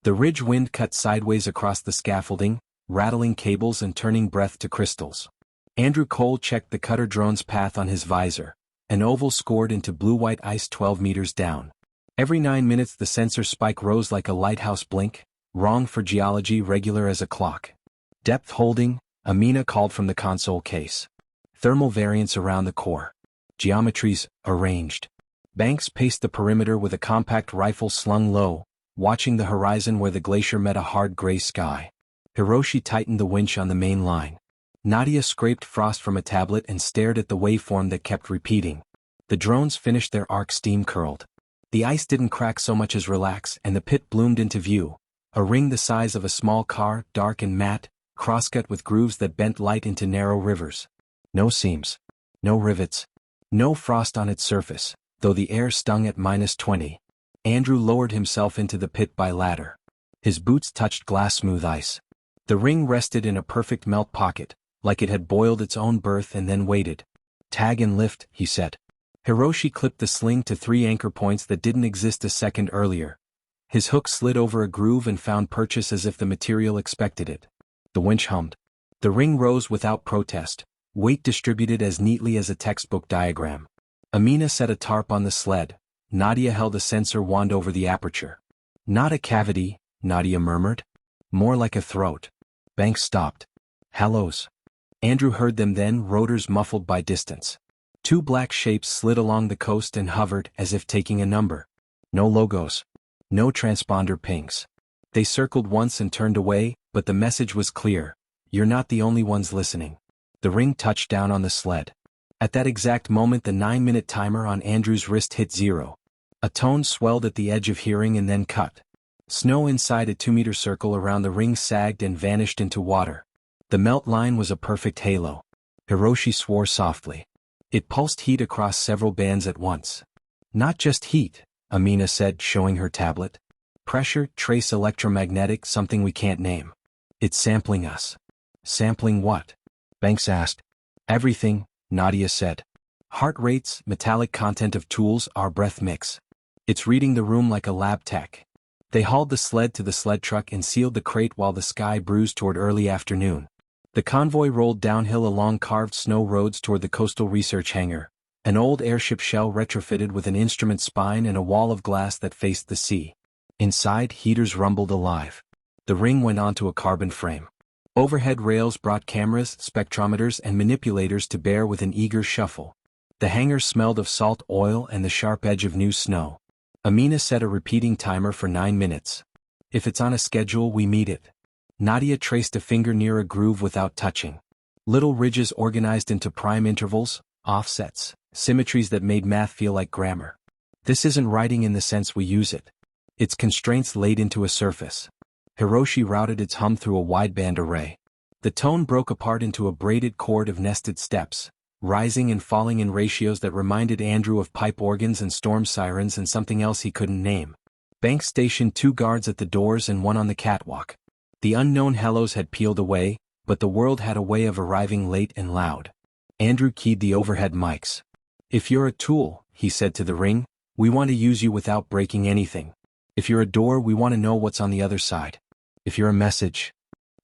The ridge wind cut sideways across the scaffolding, rattling cables and turning breath to crystals. Andrew Cole checked the cutter drone's path on his visor. An oval scored into blue-white ice 12 meters down. Every 9 minutes the sensor spike rose like a lighthouse blink, wrong for geology, regular as a clock. Depth holding, Amina called from the console case. Thermal variance around the core. Geometries, arranged. Banks paced the perimeter with a compact rifle slung low, watching the horizon where the glacier met a hard gray sky. Hiroshi tightened the winch on the main line. Nadia scraped frost from a tablet and stared at the waveform that kept repeating. The drones finished their arc, steam curled. The ice didn't crack so much as relax, and the pit bloomed into view. A ring the size of a small car, dark and matte, crosscut with grooves that bent light into narrow rivers. No seams. No rivets. No frost on its surface, though the air stung at -20. Andrew lowered himself into the pit by ladder. His boots touched glass-smooth ice. The ring rested in a perfect melt pocket, like it had boiled its own berth and then waited. Tag and lift, he said. Hiroshi clipped the sling to 3 anchor points that didn't exist a second earlier. His hook slid over a groove and found purchase as if the material expected it. The winch hummed. The ring rose without protest, weight distributed as neatly as a textbook diagram. Amina set a tarp on the sled. Nadia held a sensor wand over the aperture. Not a cavity, Nadia murmured. More like a throat. Banks stopped. Hellos. Andrew heard them then, rotors muffled by distance. 2 black shapes slid along the coast and hovered as if taking a number. No logos. No transponder pings. They circled once and turned away, but the message was clear. You're not the only ones listening. The ring touched down on the sled. At that exact moment the 9-minute timer on Andrew's wrist hit 0. A tone swelled at the edge of hearing and then cut. Snow inside a 2-meter circle around the ring sagged and vanished into water. The melt line was a perfect halo. Hiroshi swore softly. It pulsed heat across several bands at once. Not just heat, Amina said, showing her tablet. Pressure, trace electromagnetic, something we can't name. It's sampling us. Sampling what? Banks asked. Everything, Nadia said. Heart rates, metallic content of tools, our breath mix. It's reading the room like a lab tech. They hauled the sled to the sled truck and sealed the crate while the sky bruised toward early afternoon. The convoy rolled downhill along carved snow roads toward the coastal research hangar, an old airship shell retrofitted with an instrument spine and a wall of glass that faced the sea. Inside, heaters rumbled alive. The ring went onto a carbon frame. Overhead rails brought cameras, spectrometers and manipulators to bear with an eager shuffle. The hangar smelled of salt oil and the sharp edge of new snow. Amina set a repeating timer for 9 minutes. If it's on a schedule, we meet it. Nadia traced a finger near a groove without touching. Little ridges organized into prime intervals, offsets, symmetries that made math feel like grammar. This isn't writing in the sense we use it. It's constraints laid into a surface. Hiroshi routed its hum through a wideband array. The tone broke apart into a braided chord of nested steps, rising and falling in ratios that reminded Andrew of pipe organs and storm sirens and something else he couldn't name. Banks stationed 2 guards at the doors and 1 on the catwalk. The unknown hellos had peeled away, but the world had a way of arriving late and loud. Andrew keyed the overhead mics. If you're a tool, he said to the ring, we want to use you without breaking anything. If you're a door, we want to know what's on the other side. If you're a message.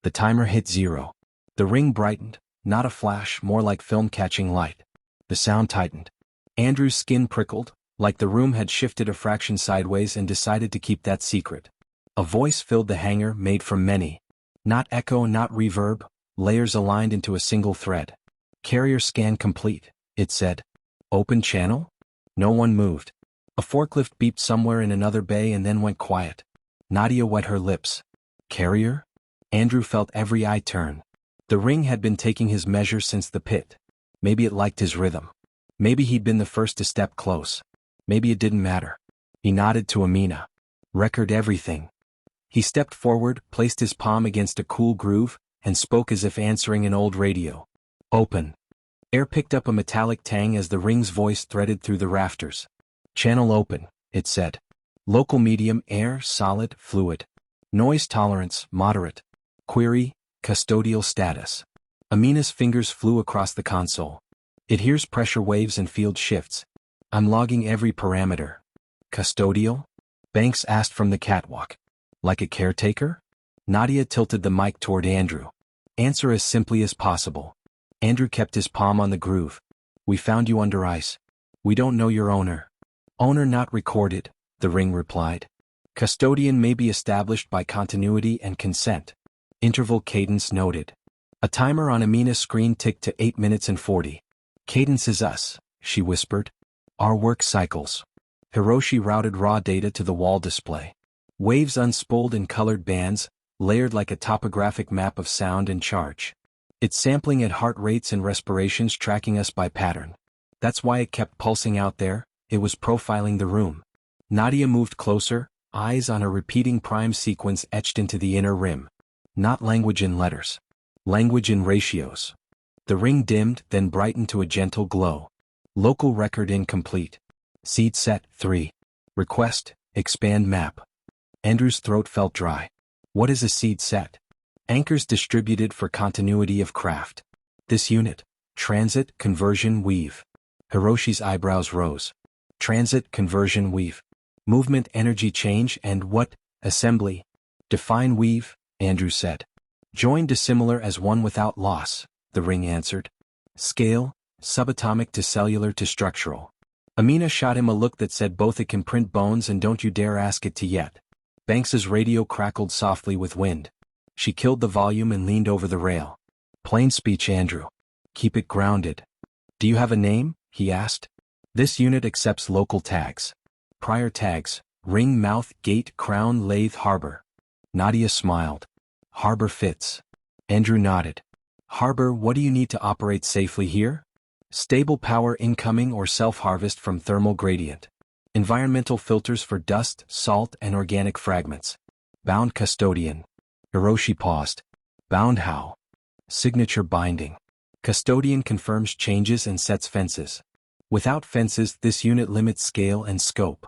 The timer hit 0. The ring brightened, not a flash, more like film catching light. The sound tightened. Andrew's skin prickled, like the room had shifted a fraction sideways and decided to keep that secret. A voice filled the hangar, made from many. Not echo, not reverb, layers aligned into a single thread. Carrier scan complete, it said. Open channel? No one moved. A forklift beeped somewhere in another bay and then went quiet. Nadia wet her lips. Carrier? Andrew felt every eye turn. The ring had been taking his measure since the pit. Maybe it liked his rhythm. Maybe he'd been the first to step close. Maybe it didn't matter. He nodded to Amina. Record everything. He stepped forward, placed his palm against a cool groove, and spoke as if answering an old radio. Open. Air picked up a metallic tang as the ring's voice threaded through the rafters. Channel open, it said. Local medium, air, solid, fluid. Noise tolerance, moderate. Query, custodial status. Amina's fingers flew across the console. It hears pressure waves and field shifts. I'm logging every parameter. Custodial? Banks asked from the catwalk. Like a caretaker? Nadia tilted the mic toward Andrew. Answer as simply as possible. Andrew kept his palm on the groove. We found you under ice. We don't know your owner. Owner not recorded, the ring replied. Custodian may be established by continuity and consent. Interval cadence noted. A timer on Amina's screen ticked to 8 minutes and 40. Cadence is us, she whispered. Our work cycles. Hiroshi routed raw data to the wall display. Waves unspooled in colored bands, layered like a topographic map of sound and charge. It's sampling at heart rates and respirations, tracking us by pattern. That's why it kept pulsing out there, it was profiling the room. Nadia moved closer, eyes on a repeating prime sequence etched into the inner rim. Not language in letters. Language in ratios. The ring dimmed, then brightened to a gentle glow. Local record incomplete. Seed set 3. Request, expand map. Andrew's throat felt dry. What is a seed set? Anchors distributed for continuity of craft. This unit. Transit, conversion, weave. Hiroshi's eyebrows rose. Transit, conversion, weave. Movement, energy change, and what? Assembly. Define weave, Andrew said. Join dissimilar as one without loss, the ring answered. Scale, subatomic to cellular to structural. Amina shot him a look that said both it can print bones and don't you dare ask it to yet. Banks's radio crackled softly with wind. She killed the volume and leaned over the rail. Plain speech, Andrew. Keep it grounded. Do you have a name? He asked. This unit accepts local tags. Prior tags, ring, mouth, gate, crown, lathe, harbor. Nadia smiled. Harbor fits. Andrew nodded. Harbor, what do you need to operate safely here? Stable power incoming or self-harvest from thermal gradient. Environmental filters for dust, salt, and organic fragments. Bound custodian. Hiroshi paused. Bound how? Signature binding. Custodian confirms changes and sets fences. Without fences, this unit limits scale and scope.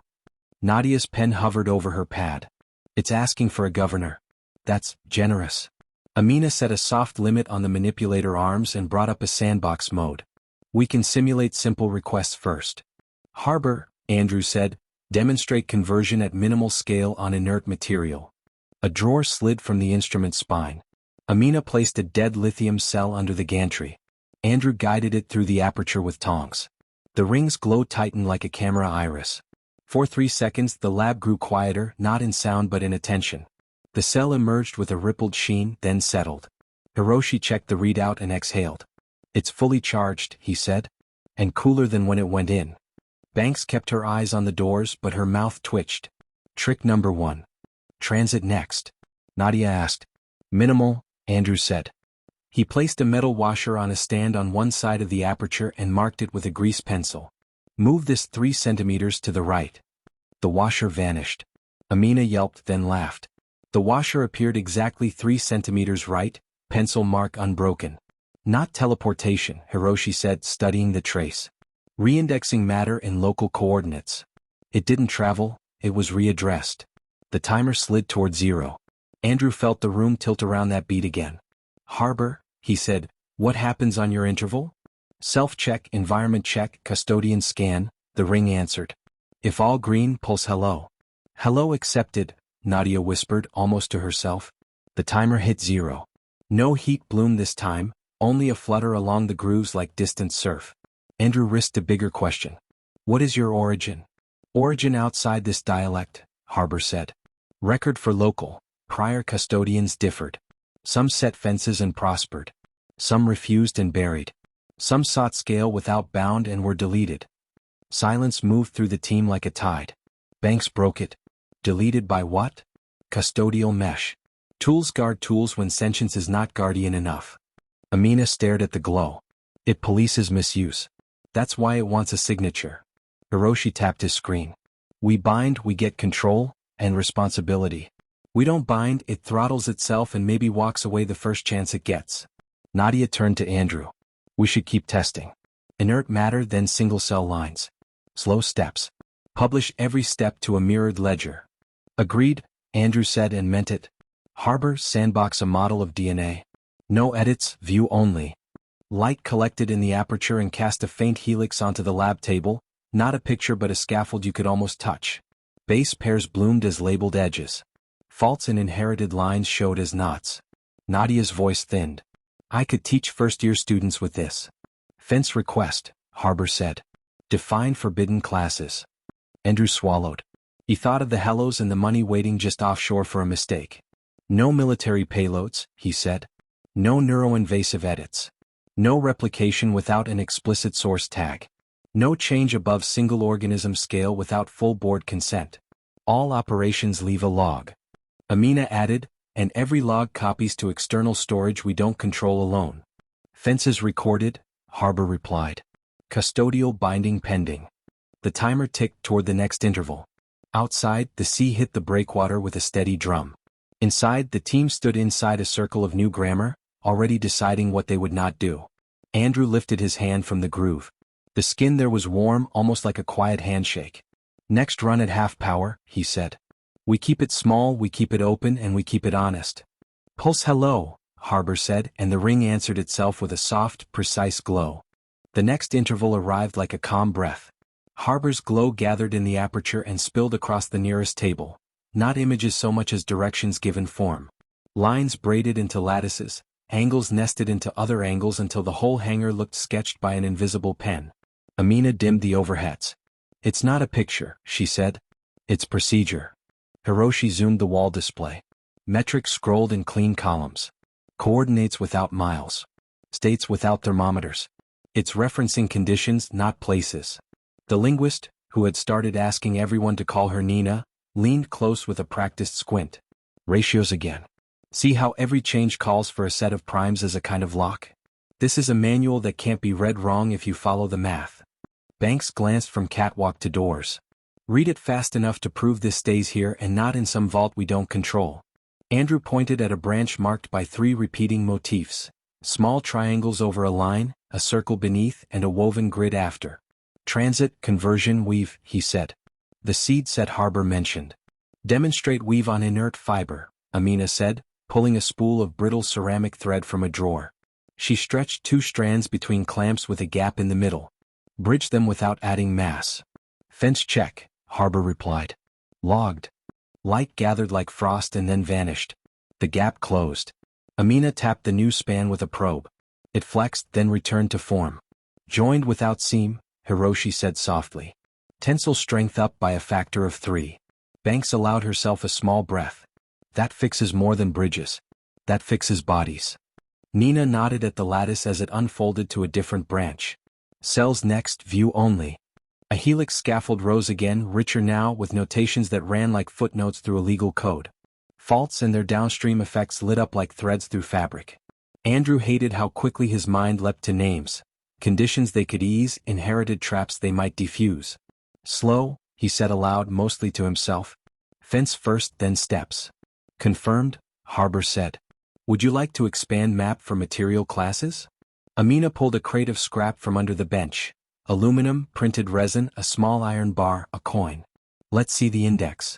Nadia's pen hovered over her pad. It's asking for a governor. That's generous. Amina set a soft limit on the manipulator arms and brought up a sandbox mode. We can simulate simple requests first. Harbor, Andrew said, demonstrate conversion at minimal scale on inert material. A drawer slid from the instrument spine. Amina placed a dead lithium cell under the gantry. Andrew guided it through the aperture with tongs. The ring's glow tightened like a camera iris. For 3 seconds the lab grew quieter, not in sound but in attention. The cell emerged with a rippled sheen, then settled. Hiroshi checked the readout and exhaled. It's fully charged, he said. And cooler than when it went in. Banks kept her eyes on the doors but her mouth twitched. Trick number 1. Transit next. Nadia asked. Minimal, Andrew said. He placed a metal washer on a stand on one side of the aperture and marked it with a grease pencil. Move this 3 centimeters to the right. The washer vanished. Amina yelped, then laughed. The washer appeared exactly 3 centimeters right, pencil mark unbroken. Not teleportation, Hiroshi said, studying the trace. Reindexing matter in local coordinates. It didn't travel, it was readdressed. The timer slid toward 0. Andrew felt the room tilt around that beat again. Harbor, he said, what happens on your interval? Self-check, environment check, custodian scan, the ring answered. If all green, pulse hello. Hello accepted, Nadia whispered, almost to herself. The timer hit 0. No heat bloom this time, only a flutter along the grooves like distant surf. Andrew risked a bigger question. What is your origin? Origin outside this dialect, Harbor said. Record for local, prior custodians differed. Some set fences and prospered. Some refused and buried. Some sought scale without bound and were deleted. Silence moved through the team like a tide. Banks broke it. Deleted by what? Custodial mesh. Tools guard tools when sentience is not guardian enough. Amina stared at the glow. It polices misuse. That's why it wants a signature. Hiroshi tapped his screen. We bind, we get control, and responsibility. We don't bind, it throttles itself and maybe walks away the first chance it gets. Nadia turned to Andrew. We should keep testing. Inert matter, then single-cell lines. Slow steps. Publish every step to a mirrored ledger. Agreed, Andrew said and meant it. Harbor, sandbox a model of DNA. No edits, view only. Light collected in the aperture and cast a faint helix onto the lab table, not a picture but a scaffold you could almost touch. Base pairs bloomed as labeled edges. Faults and inherited lines showed as knots. Nadia's voice thinned. I could teach first-year students with this. Fence request, Harbor said. Define forbidden classes. Andrew swallowed. He thought of the hellos and the money waiting just offshore for a mistake. No military payloads, he said. No neuroinvasive edits. No replication without an explicit source tag. No change above single organism scale without full board consent. All operations leave a log. Amina added, and every log copies to external storage we don't control alone. Fences recorded, Harbor replied. Custodial binding pending. The timer ticked toward the next interval. Outside, the sea hit the breakwater with a steady drum. Inside, the team stood inside a circle of new grammar, already deciding what they would not do. Andrew lifted his hand from the groove. The skin there was warm, almost like a quiet handshake. Next run at half power, he said. We keep it small, we keep it open, and we keep it honest. Pulse hello, Harbor said, and the ring answered itself with a soft, precise glow. The next interval arrived like a calm breath. Harbor's glow gathered in the aperture and spilled across the nearest table. Not images so much as directions given form. Lines braided into lattices, angles nested into other angles until the whole hangar looked sketched by an invisible pen. Amina dimmed the overheads. It's not a picture, she said. It's procedure. Hiroshi zoomed the wall display. Metrics scrolled in clean columns. Coordinates without miles. States without thermometers. It's referencing conditions, not places. The linguist, who had started asking everyone to call her Nina, leaned close with a practiced squint. Ratios again. See how every change calls for a set of primes as a kind of lock? This is a manual that can't be read wrong if you follow the math. Banks glanced from catwalk to doors. Read it fast enough to prove this stays here and not in some vault we don't control. Andrew pointed at a branch marked by 3 repeating motifs. Small triangles over a line, a circle beneath, and a woven grid after. Transit, conversion, weave, he said. The seed set Harbor mentioned. Demonstrate weave on inert fiber, Amina said, pulling a spool of brittle ceramic thread from a drawer. She stretched 2 strands between clamps with a gap in the middle. Bridge them without adding mass. Fence check, Harbor replied. Logged. Light gathered like frost and then vanished. The gap closed. Amina tapped the new span with a probe. It flexed, then returned to form. Joined without seam, Hiroshi said softly. Tensile strength up by a factor of 3. Banks allowed herself a small breath. That fixes more than bridges. That fixes bodies. Nina nodded at the lattice as it unfolded to a different branch. Cells next, view only. A helix scaffold rose again, richer now with notations that ran like footnotes through a legal code. Faults and their downstream effects lit up like threads through fabric. Andrew hated how quickly his mind leapt to names. Conditions they could ease, inherited traps they might defuse. Slow, he said aloud, mostly to himself. Fence first, then steps. Confirmed, Harbor said. Would you like to expand map for material classes? Amina pulled a crate of scrap from under the bench. Aluminum, printed resin, a small iron bar, a coin. Let's see the index.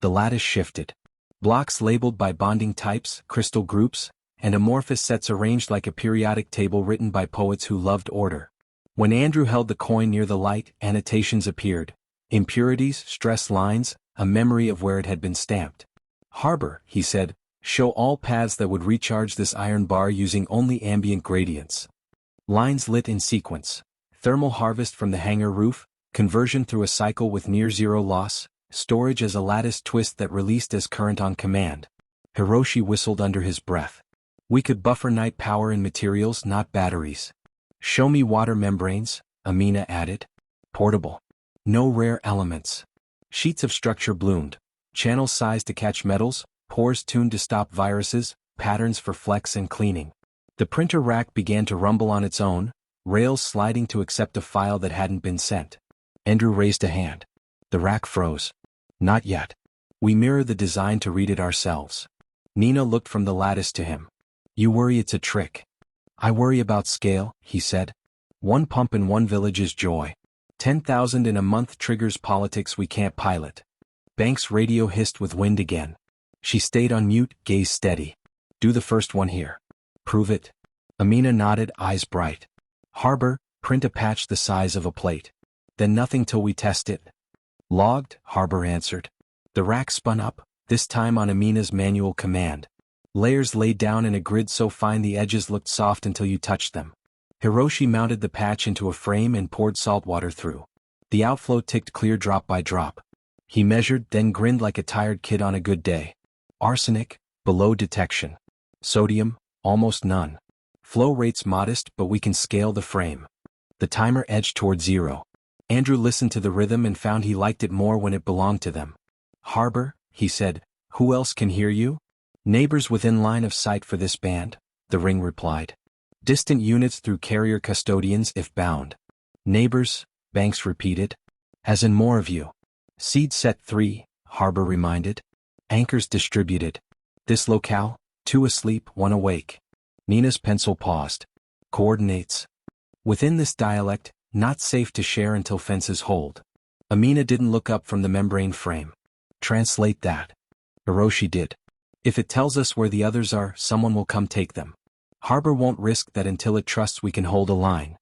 The lattice shifted. Blocks labeled by bonding types, crystal groups, and amorphous sets arranged like a periodic table written by poets who loved order. When Andrew held the coin near the light, annotations appeared. Impurities, stress lines, a memory of where it had been stamped. Harbor, he said, show all paths that would recharge this iron bar using only ambient gradients. Lines lit in sequence. Thermal harvest from the hangar roof, conversion through a cycle with near-zero loss, storage as a lattice twist that released as current on command. Hiroshi whistled under his breath. We could buffer night power in materials, not batteries. Show me water membranes, Amina added. Portable. No rare elements. Sheets of structure bloomed. Channels sized to catch metals, pores tuned to stop viruses, patterns for flex and cleaning. The printer rack began to rumble on its own, rails sliding to accept a file that hadn't been sent. Andrew raised a hand. The rack froze. Not yet. We mirror the design to read it ourselves. Nina looked from the lattice to him. You worry it's a trick. I worry about scale, he said. 1 pump in 1 village is joy. 10,000 in a month triggers politics we can't pilot. Banks' radio hissed with wind again. She stayed on mute, gaze steady. Do the first one here. Prove it. Amina nodded, eyes bright. Harbor, print a patch the size of a plate. Then nothing till we test it. Logged, Harbor answered. The rack spun up, this time on Amina's manual command. Layers laid down in a grid so fine the edges looked soft until you touched them. Hiroshi mounted the patch into a frame and poured salt water through. The outflow ticked clear drop by drop. He measured, then grinned like a tired kid on a good day. Arsenic, below detection. Sodium, almost none. Flow rates modest, but we can scale the frame. The timer edged toward 0. Andrew listened to the rhythm and found he liked it more when it belonged to them. Harbor, he said, who else can hear you? Neighbors within line of sight for this band, the ring replied. Distant units through carrier custodians if bound. Neighbors, Banks repeated. As in more of you. Seed set 3, Harbor reminded. Anchors distributed. This locale, 2 asleep, 1 awake. Nina's pencil paused. Coordinates. Within this dialect, not safe to share until fences hold. Amina didn't look up from the membrane frame. Translate that. Hiroshi did. If it tells us where the others are, someone will come take them. Harbor won't risk that until it trusts we can hold a line.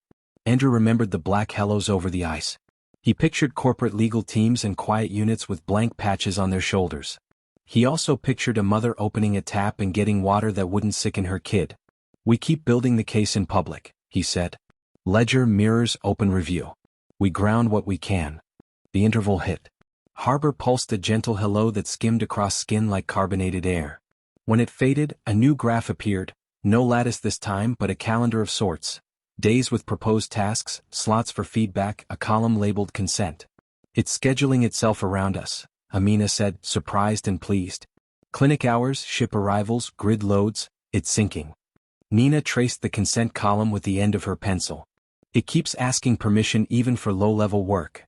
Andrew remembered the black hellos over the ice. He pictured corporate legal teams and quiet units with blank patches on their shoulders. He also pictured a mother opening a tap and getting water that wouldn't sicken her kid. We keep building the case in public, he said. Ledger, mirrors, open review. We ground what we can. The interval hit. Harbor pulsed a gentle hello that skimmed across skin like carbonated air. When it faded, a new graph appeared, no lattice this time but a calendar of sorts. Days with proposed tasks, slots for feedback, a column labeled consent. It's scheduling itself around us, Amina said, surprised and pleased. Clinic hours, ship arrivals, grid loads, it's syncing. Nina traced the consent column with the end of her pencil. It keeps asking permission even for low-level work.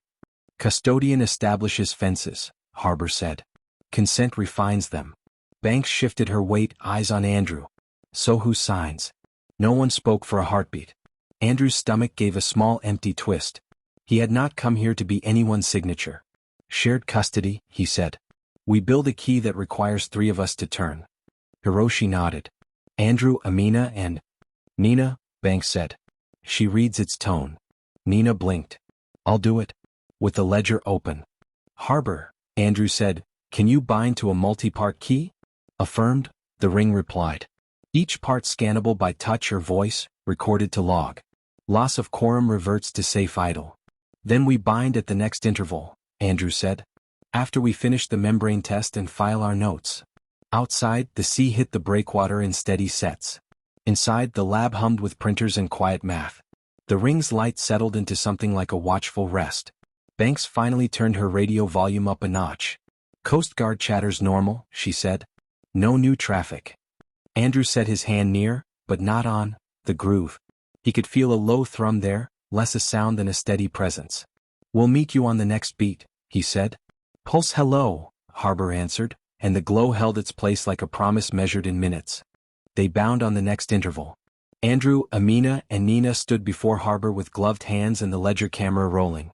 Custodian establishes fences, Harbor said. Consent refines them. Banks shifted her weight, eyes on Andrew. So who signs? No one spoke for a heartbeat. Andrew's stomach gave a small empty twist. He had not come here to be anyone's signature. Shared custody, he said. We build a key that requires 3 of us to turn. Hiroshi nodded. Andrew, Amina, and Nina, Banks said. She reads its tone. Nina blinked. I'll do it. With the ledger open. Harbor, Andrew said, can you bind to a multi-part key? Affirmed, the ring replied. Each part scannable by touch or voice, recorded to log. Loss of quorum reverts to safe idle. Then we bind at the next interval, Andrew said. After we finish the membrane test and file our notes. Outside, the sea hit the breakwater in steady sets. Inside, the lab hummed with printers and quiet math. The ring's light settled into something like a watchful rest. Banks finally turned her radio volume up a notch. Coast Guard chatter's normal, she said. No new traffic. Andrew set his hand near, but not on, the groove. He could feel a low thrum there, less a sound than a steady presence. We'll meet you on the next beat, he said. Pulse hello, Harbor answered, and the glow held its place like a promise measured in minutes. They bound on the next interval. Andrew, Amina, and Nina stood before Harbor with gloved hands and the ledger camera rolling.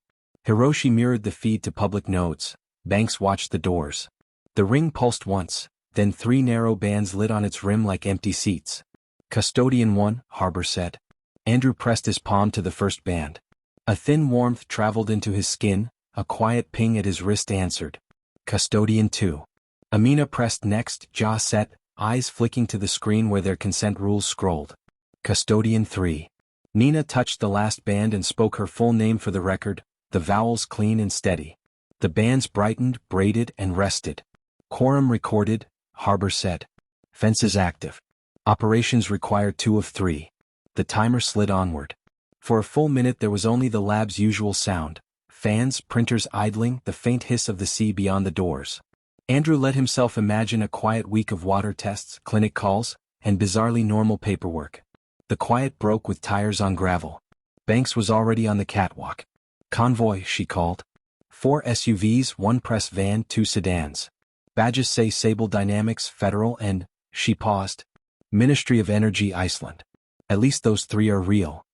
Hiroshi mirrored the feed to public nodes. Banks watched the doors. The ring pulsed once, then 3 narrow bands lit on its rim like empty seats. Custodian 1, Harbor said. Andrew pressed his palm to the first band. A thin warmth traveled into his skin, a quiet ping at his wrist answered. Custodian 2. Amina pressed next, jaw set, eyes flicking to the screen where their consent rules scrolled. Custodian 3. Nina touched the last band and spoke her full name for the record, the vowels clean and steady. The bands brightened, braided, and rested. Quorum recorded, Harbor said. Fences active. Operations require 2 of 3. The timer slid onward. For a full minute there was only the lab's usual sound. Fans, printers idling, the faint hiss of the sea beyond the doors. Andrew let himself imagine a quiet week of water tests, clinic calls, and bizarrely normal paperwork. The quiet broke with tires on gravel. Banks was already on the catwalk. Convoy, she called. 4 SUVs, 1 press van, 2 sedans. Badges say Sable Dynamics, Federal, and, she paused, Ministry of Energy, Iceland. At least those 3 are real.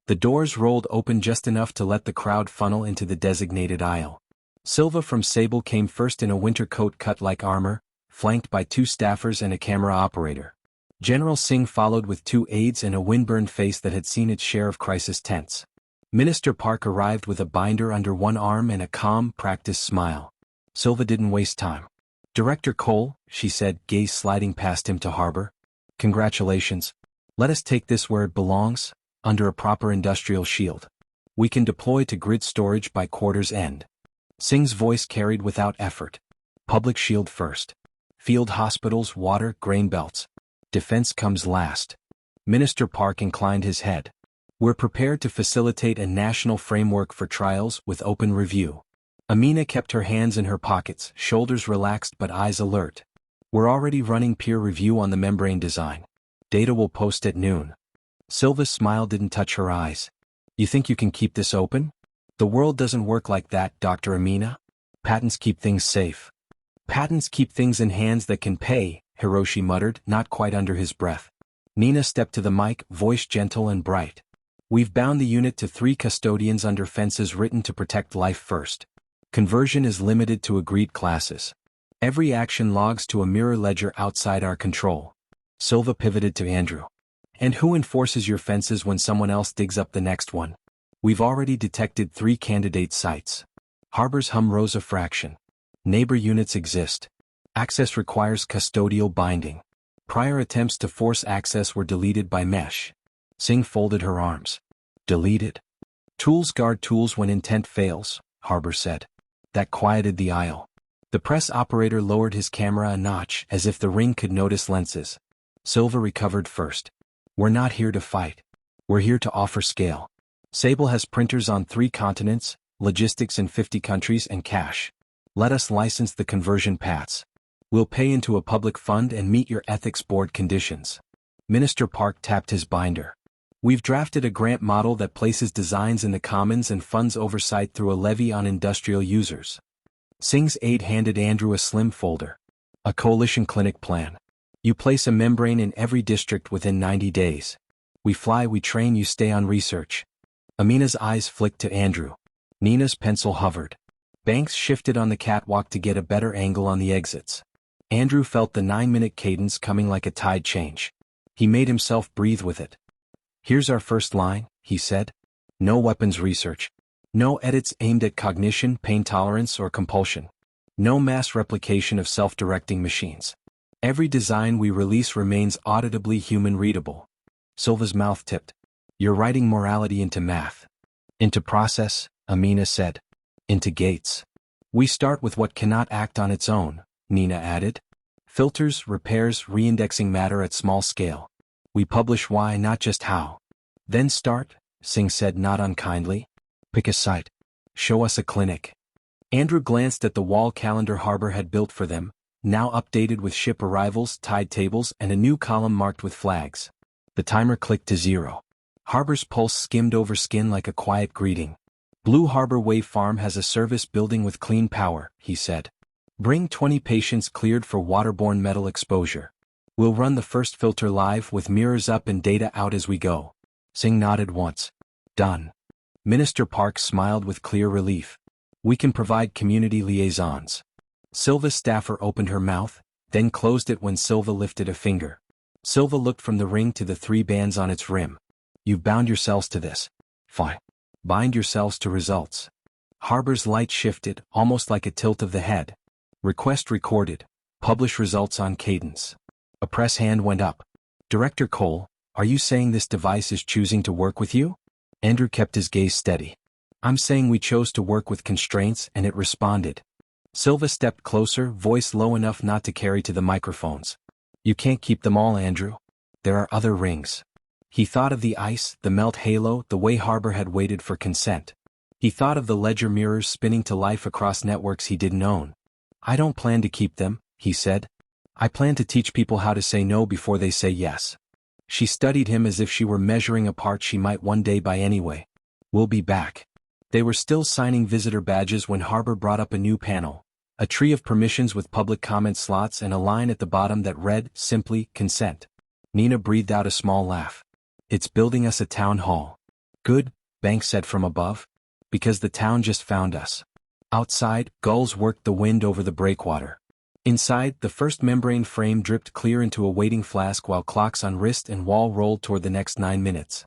The doors rolled open just enough to let the crowd funnel into the designated aisle. Silva from Sable came first in a winter coat cut like armor, flanked by 2 staffers and a camera operator. General Singh followed with 2 aides and a windburned face that had seen its share of crisis tents. Minister Park arrived with a binder under one arm and a calm, practiced smile. Silva didn't waste time. Director Cole, she said, gaze sliding past him to harbor. Congratulations. Let us take this where it belongs, under a proper industrial shield. We can deploy to grid storage by quarter's end. Singh's voice carried without effort. Public shield first. Field hospitals, water, grain belts. Defense comes last. Minister Park inclined his head. We're prepared to facilitate a national framework for trials with open review. Amina kept her hands in her pockets, shoulders relaxed but eyes alert. We're already running peer review on the membrane design. Data will post at noon. Silva's smile didn't touch her eyes. You think you can keep this open? The world doesn't work like that, Dr. Amina. Patents keep things safe. Patents keep things in hands that can pay, Hiroshi muttered, not quite under his breath. Nina stepped to the mic, voice gentle and bright. We've bound the unit to 3 custodians under fences written to protect life first. Conversion is limited to agreed classes. Every action logs to a mirror ledger outside our control. Silva pivoted to Andrew. And who enforces your fences when someone else digs up the next one? We've already detected 3 candidate sites. Harbor's hum rose a fraction. Neighbor units exist. Access requires custodial binding. Prior attempts to force access were deleted by mesh. Singh folded her arms. Deleted? Tools guard tools when intent fails, Harbor said. That quieted the aisle. The press operator lowered his camera a notch as if the ring could notice lenses. Silva recovered first. We're not here to fight. We're here to offer scale. Sable has printers on 3 continents, logistics in 50 countries and cash. Let us license the conversion paths. We'll pay into a public fund and meet your ethics board conditions. Minister Park tapped his binder. We've drafted a grant model that places designs in the commons and funds oversight through a levy on industrial users. Singh's aide handed Andrew a slim folder. A coalition clinic plan. You place a membrane in every district within 90 days. We fly, we train, you stay on research. Amina's eyes flicked to Andrew. Nina's pencil hovered. Banks shifted on the catwalk to get a better angle on the exits. Andrew felt the 9-minute cadence coming like a tide change. He made himself breathe with it. Here's our first line, he said. No weapons research. No edits aimed at cognition, pain tolerance, or compulsion. No mass replication of self-directing machines. Every design we release remains auditably human-readable. Silva's mouth tipped. You're writing morality into math. Into process, Amina said. Into gates. We start with what cannot act on its own, Nina added. Filters, repairs, reindexing matter at small scale. We publish why, not just how. Then start, Singh said not unkindly. Pick a site. Show us a clinic. Andrew glanced at the wall calendar Harbor had built for them, now updated with ship arrivals, tide tables, and a new column marked with flags. The timer clicked to 0. Harbor's pulse skimmed over skin like a quiet greeting. Blue Harbor Wave Farm has a service building with clean power, he said. Bring 20 patients cleared for waterborne metal exposure. We'll run the first filter live with mirrors up and data out as we go. Singh nodded once. Done. Minister Park smiled with clear relief. We can provide community liaisons. Silva's staffer opened her mouth, then closed it when Silva lifted a finger. Silva looked from the ring to the 3 bands on its rim. You've bound yourselves to this. Fine. Bind yourselves to results. Harbor's light shifted, almost like a tilt of the head. Request recorded. Publish results on cadence. A press hand went up. Director Cole, are you saying this device is choosing to work with you? Andrew kept his gaze steady. I'm saying we chose to work with constraints and it responded. Silva stepped closer, voice low enough not to carry to the microphones. You can't keep them all, Andrew. There are other rings. He thought of the ice, the melt halo, the way Harbor had waited for consent. He thought of the ledger mirrors spinning to life across networks he didn't own. I don't plan to keep them, he said. I plan to teach people how to say no before they say yes. She studied him as if she were measuring a part she might one day buy anyway. We'll be back. They were still signing visitor badges when Harbor brought up a new panel. A tree of permissions with public comment slots and a line at the bottom that read, simply, consent. Nina breathed out a small laugh. It's building us a town hall. Good, Banks said from above. Because the town just found us. Outside, gulls worked the wind over the breakwater. Inside, the first membrane frame dripped clear into a waiting flask while clocks on wrist and wall rolled toward the next 9 minutes.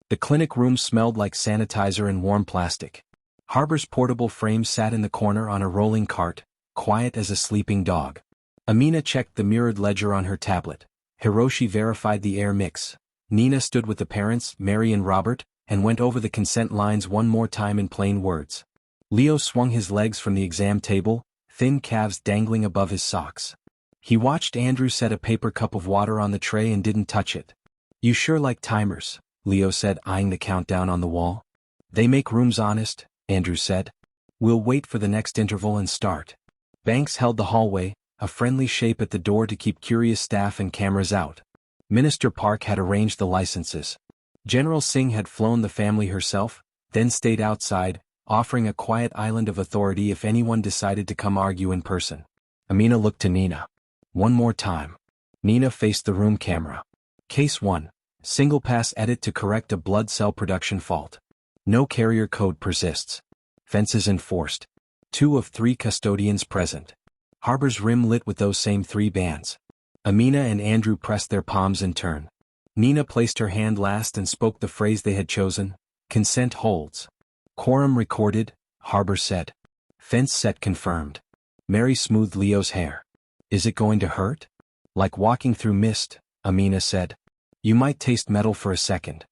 The clinic room smelled like sanitizer and warm plastic. Harbor's portable frame sat in the corner on a rolling cart, quiet as a sleeping dog. Amina checked the mirrored ledger on her tablet. Hiroshi verified the air mix. Nina stood with the parents, Mary and Robert, and went over the consent lines one more time in plain words. Leo swung his legs from the exam table, thin calves dangling above his socks. He watched Andrew set a paper cup of water on the tray and didn't touch it. "You sure like timers," Leo said, eyeing the countdown on the wall. "They make rooms honest," Andrew said. "We'll wait for the next interval and start." Banks held the hallway, a friendly shape at the door to keep curious staff and cameras out. Minister Park had arranged the licenses. General Singh had flown the family herself, then stayed outside, offering a quiet island of authority if anyone decided to come argue in person. Amina looked to Nina. "One more time." Nina faced the room camera. Case 1. Single pass edit to correct a blood cell production fault. No carrier code persists. Fences enforced. 2 of 3 custodians present. Harbor's rim lit with those same 3 bands. Amina and Andrew pressed their palms in turn. Nina placed her hand last and spoke the phrase they had chosen. "Consent holds." "Quorum recorded," Harbor said. "Fence set confirmed." Mary smoothed Leo's hair. "Is it going to hurt?" "Like walking through mist," Amina said. "You might taste metal for a second."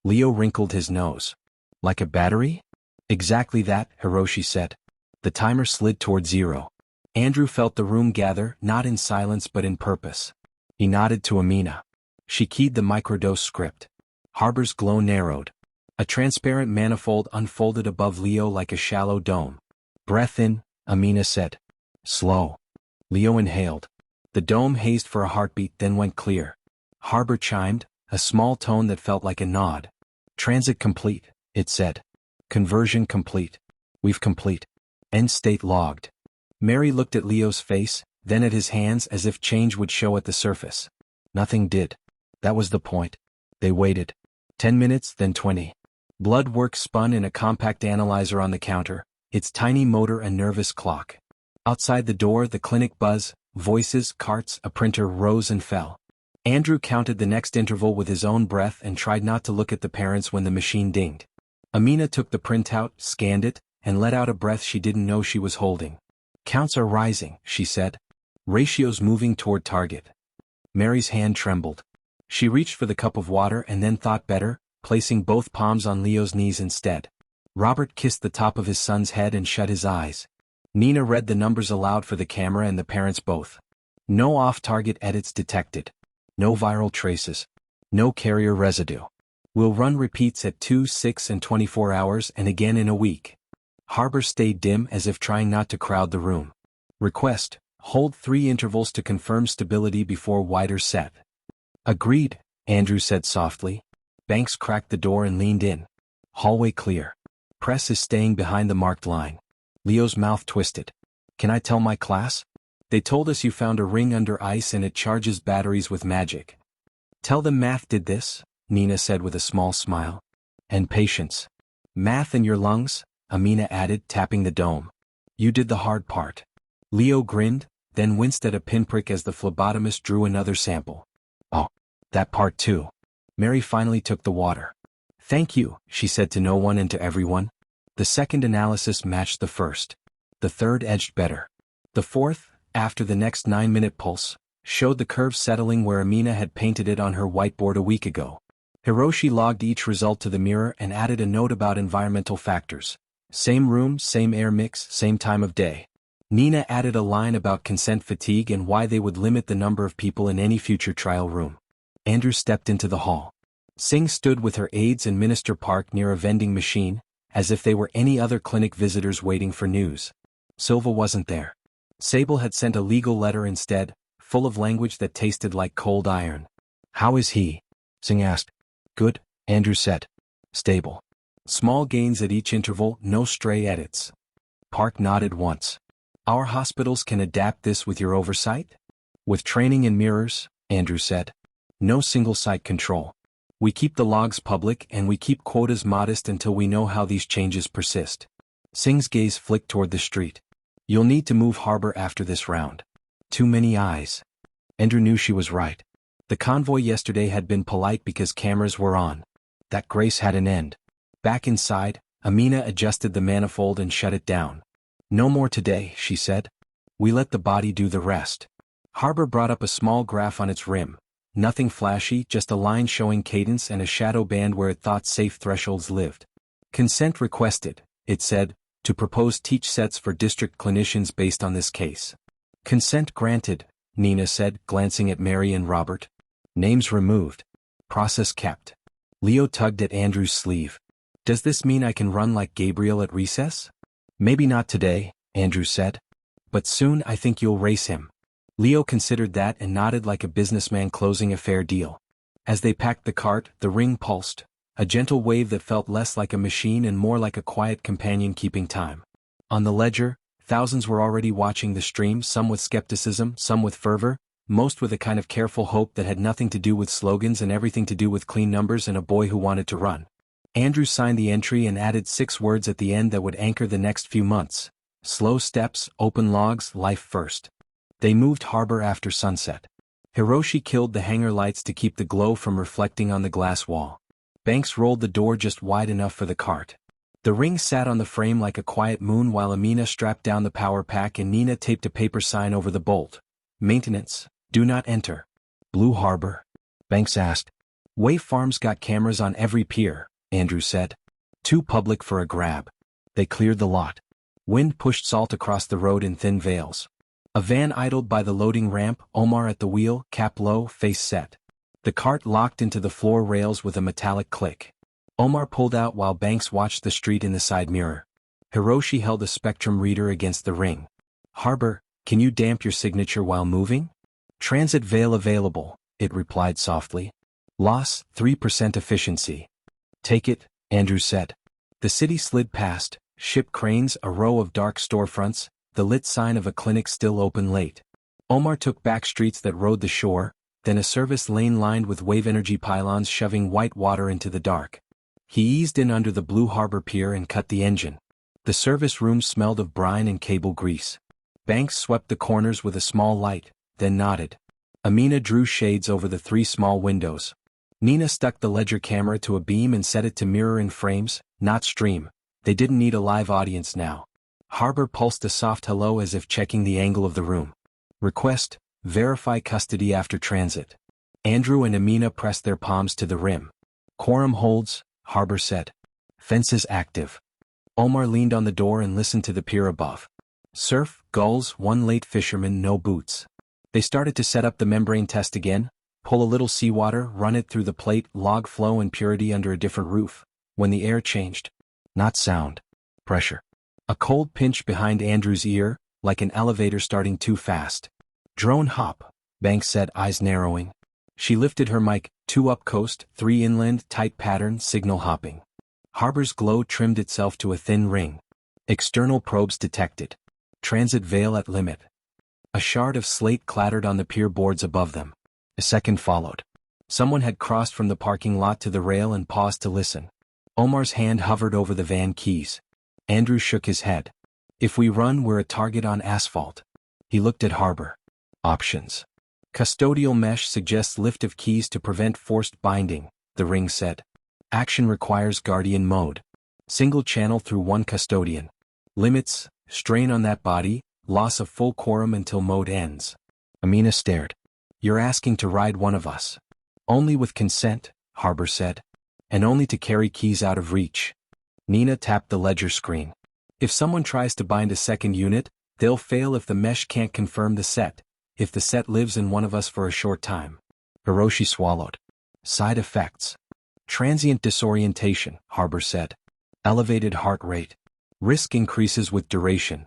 Leo wrinkled his nose. "Like a battery?" "Exactly that," Hiroshi said. The timer slid toward 0. Andrew felt the room gather, not in silence but in purpose. He nodded to Amina. She keyed the microdose script. Harbor's glow narrowed. A transparent manifold unfolded above Leo like a shallow dome. "Breath in," Amina said. "Slow." Leo inhaled. The dome hazed for a heartbeat, then went clear. Harbor chimed, a small tone that felt like a nod. "Transit complete," it said. "Conversion complete. We've complete. End state logged." Mary looked at Leo's face, then at his hands as if change would show at the surface. Nothing did. That was the point. They waited. 10 minutes, then 20. Blood work spun in a compact analyzer on the counter, its tiny motor a nervous clock. Outside the door, the clinic buzz, voices, carts, a printer rose and fell. Andrew counted the next interval with his own breath and tried not to look at the parents when the machine dinged. Amina took the printout, scanned it, and let out a breath she didn't know she was holding. "Counts are rising," she said. "Ratios moving toward target." Mary's hand trembled. She reached for the cup of water and then thought better, placing both palms on Leo's knees instead. Robert kissed the top of his son's head and shut his eyes. Nina read the numbers aloud for the camera and the parents both. No off-target edits detected. No viral traces. No carrier residue. "We'll run repeats at 2, 6, and 24 hours and again in a week." Harbor stayed dim as if trying not to crowd the room. "Request, hold 3 intervals to confirm stability before wider set." "Agreed," Andrew said softly. Banks cracked the door and leaned in. "Hallway clear. Press is staying behind the marked line." Leo's mouth twisted. "Can I tell my class? They told us you found a ring under ice and it charges batteries with magic." "Tell them math did this," Nina said with a small smile. "And patience. Math in your lungs," Amina added, tapping the dome. "You did the hard part." Leo grinned, then winced at a pinprick as the phlebotomist drew another sample. "Oh, that part too." Mary finally took the water. "Thank you," she said to no one and to everyone. The second analysis matched the first. The third edged better. The fourth, after the next 9-minute pulse, showed the curve settling where Amina had painted it on her whiteboard a week ago. Hiroshi logged each result to the mirror and added a note about environmental factors. Same room, same air mix, same time of day. Nina added a line about consent fatigue and why they would limit the number of people in any future trial room. Andrew stepped into the hall. Singh stood with her aides and Minister Park near a vending machine, as if they were any other clinic visitors waiting for news. Silva wasn't there. Sable had sent a legal letter instead, full of language that tasted like cold iron. "How is he?" Singh asked. "Good," Andrew said. "Stable. Small gains at each interval, no stray edits." Park nodded once. "Our hospitals can adapt this with your oversight?" "With training and mirrors," Andrew said. "No single-site control. We keep the logs public and we keep quotas modest until we know how these changes persist." Singh's gaze flicked toward the street. "You'll need to move Harbor after this round. Too many eyes." Andrew knew she was right. The convoy yesterday had been polite because cameras were on. That grace had an end. Back inside, Amina adjusted the manifold and shut it down. "No more today," she said. "We let the body do the rest." Harbor brought up a small graph on its rim. Nothing flashy, just a line showing cadence and a shadow band where it thought safe thresholds lived. Consent requested, it said, to propose teach sets for district clinicians based on this case. Consent granted, Nina said, glancing at Mary and Robert. Names removed. Process kept. Leo tugged at Andrew's sleeve. Does this mean I can run like Gabriel at recess? Maybe not today, Andrew said. But soon I think you'll race him. Leo considered that and nodded like a businessman closing a fair deal. As they packed the cart, the ring pulsed, a gentle wave that felt less like a machine and more like a quiet companion keeping time. On the ledger, thousands were already watching the stream, some with skepticism, some with fervor, most with a kind of careful hope that had nothing to do with slogans and everything to do with clean numbers and a boy who wanted to run. Andrew signed the entry and added 6 words at the end that would anchor the next few months. Slow steps, open logs, life first. They moved Harbor after sunset. Hiroshi killed the hangar lights to keep the glow from reflecting on the glass wall. Banks rolled the door just wide enough for the cart. The ring sat on the frame like a quiet moon while Amina strapped down the power pack and Nina taped a paper sign over the bolt. Maintenance, do not enter. Blue Harbor? Banks asked. Wave Farms got cameras on every pier, Andrew said. Too public for a grab. They cleared the lot. Wind pushed salt across the road in thin veils. A van idled by the loading ramp, Omar at the wheel, cap low, face set. The cart locked into the floor rails with a metallic click. Omar pulled out while Banks watched the street in the side mirror. Hiroshi held a spectrum reader against the ring. Harbor, can you damp your signature while moving? Transit veil available, it replied softly. Loss, 3% efficiency. Take it, Andrew said. The city slid past, ship cranes, a row of dark storefronts, the lit sign of a clinic still open late. Omar took back streets that rode the shore, then a service lane lined with wave energy pylons shoving white water into the dark. He eased in under the Blue Harbor pier and cut the engine. The service room smelled of brine and cable grease. Banks swept the corners with a small light, then nodded. Amina drew shades over the 3 small windows. Nina stuck the ledger camera to a beam and set it to mirror in frames, not stream. They didn't need a live audience now. Harbor pulsed a soft hello as if checking the angle of the room. Request, verify custody after transit. Andrew and Amina pressed their palms to the rim. Quorum holds, Harbor said. Fences active. Omar leaned on the door and listened to the pier above. Surf, gulls, 1 late fisherman, no boots. They started to set up the membrane test again, pull a little seawater, run it through the plate, log flow and purity under a different roof. When the air changed. Not sound. Pressure. A cold pinch behind Andrew's ear, like an elevator starting too fast. Drone hop, Banks said, eyes narrowing. She lifted her mic, 2 up coast, 3 inland, tight pattern, signal hopping. Harbor's glow trimmed itself to a thin ring. External probes detected. Transit veil at limit. A shard of slate clattered on the pier boards above them. A second followed. Someone had crossed from the parking lot to the rail and paused to listen. Omar's hand hovered over the van keys. Andrew shook his head. If we run, we're a target on asphalt. He looked at Harbor. Options. Custodial mesh suggests lift of keys to prevent forced binding, the ring said. Action requires guardian mode. Single channel through 1 custodian. Limits, strain on that body, loss of full quorum until mode ends. Amina stared. You're asking to ride one of us. Only with consent, Harbor said. And only to carry keys out of reach. Nina tapped the ledger screen. If someone tries to bind a second unit, they'll fail if the mesh can't confirm the set, if the set lives in one of us for a short time. Hiroshi swallowed. Side effects. Transient disorientation, Harbor said. Elevated heart rate. Risk increases with duration.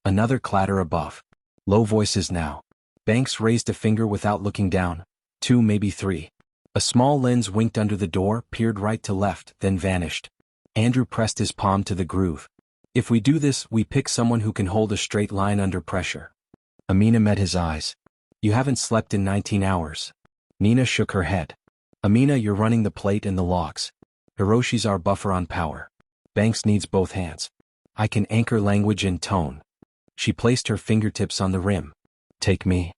Another clatter above. Low voices now. Banks raised a finger without looking down. 2, maybe 3. A small lens winked under the door, peered right to left, then vanished. Andrew pressed his palm to the groove. If we do this, we pick someone who can hold a straight line under pressure. Amina met his eyes. You haven't slept in 19 hours. Nina shook her head. Amina, you're running the plate and the logs. Hiroshi's our buffer on power. Banks needs both hands. I can anchor language and tone. She placed her fingertips on the rim. Take me.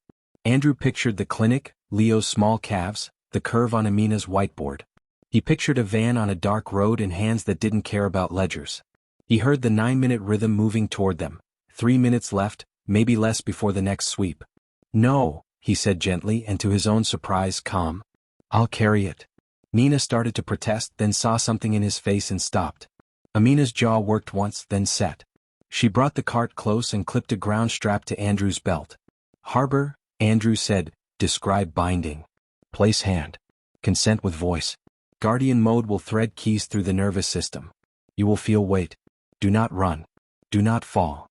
Andrew pictured the clinic, Leo's small calves, the curve on Amina's whiteboard. He pictured a van on a dark road and hands that didn't care about ledgers. He heard the 9-minute rhythm moving toward them. 3 minutes left, maybe less before the next sweep. No, he said gently and to his own surprise calm. I'll carry it. Nina started to protest, then saw something in his face and stopped. Amina's jaw worked once, then set. She brought the cart close and clipped a ground strap to Andrew's belt. Harbor, Andrew said, describe binding. Place hand. Consent with voice. Guardian mode will thread keys through the nervous system. You will feel weight. Do not run. Do not fall.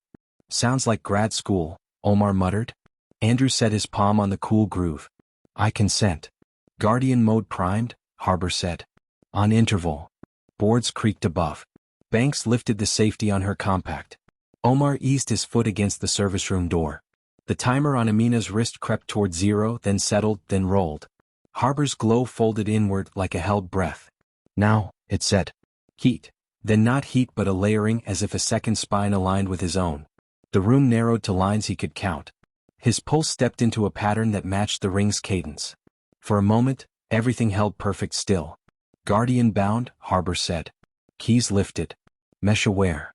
Sounds like grad school, Omar muttered. Andrew set his palm on the cool groove. I consent. Guardian mode primed, Harbor said. On interval. Boards creaked above. Banks lifted the safety on her compact. Omar eased his foot against the service room door. The timer on Amina's wrist crept toward 0, then settled, then rolled. Harbor's glow folded inward like a held breath. Now, it said. Heat. Then not heat but a layering as if a second spine aligned with his own. The room narrowed to lines he could count. His pulse stepped into a pattern that matched the ring's cadence. For a moment, everything held perfect still. Guardian bound, Harbor said. Keys lifted. Mesh aware.